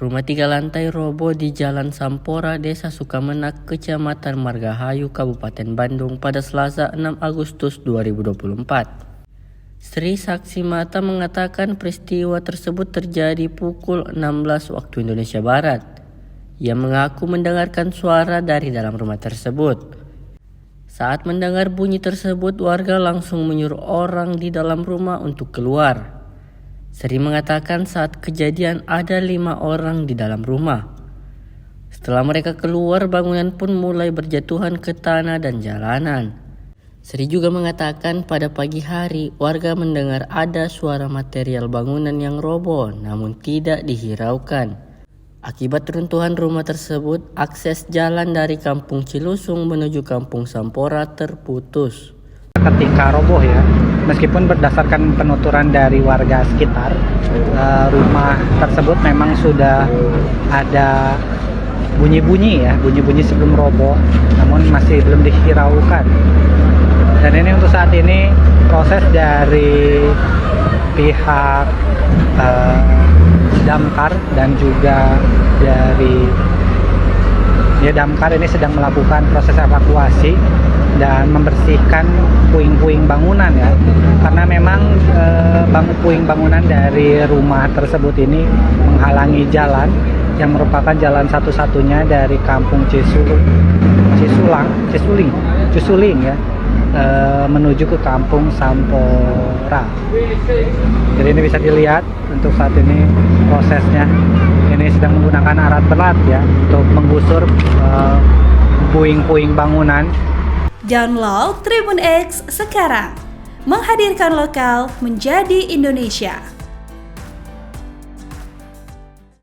Rumah 3 lantai roboh di Jalan Sampora, Desa Sukamenak, Kecamatan Margahayu, Kabupaten Bandung pada Selasa 6 Agustus 2024. Sri saksi mata mengatakan peristiwa tersebut terjadi pukul 16 waktu Indonesia Barat. Ia mengaku mendengarkan suara dari dalam rumah tersebut. Saat mendengar bunyi tersebut, warga langsung menyuruh orang di dalam rumah untuk keluar. Sri mengatakan saat kejadian ada 5 orang di dalam rumah. Setelah mereka keluar, bangunan pun mulai berjatuhan ke tanah dan jalanan. Sri juga mengatakan pada pagi hari warga mendengar ada suara material bangunan yang roboh namun tidak dihiraukan. Akibat runtuhan rumah tersebut, akses jalan dari Kampung Cilusung menuju Kampung Sampora terputus. Ketika roboh ya, meskipun berdasarkan penuturan dari warga sekitar, rumah tersebut memang sudah ada bunyi-bunyi sebelum roboh, namun masih belum dihiraukan. Dan ini untuk saat ini proses dari pihak damkar dan juga dari damkar ini sedang melakukan proses evakuasi dan membersihkan puing-puing bangunan ya, karena memang puing bangunan dari rumah tersebut ini menghalangi jalan yang merupakan jalan satu-satunya dari Kampung Cisuling ya, menuju ke Kampung Sampora. Jadi ini bisa dilihat untuk saat ini prosesnya, ini sedang menggunakan alat berat ya untuk menggusur puing-puing bangunan. Download Tribun X sekarang, menghadirkan lokal menjadi Indonesia.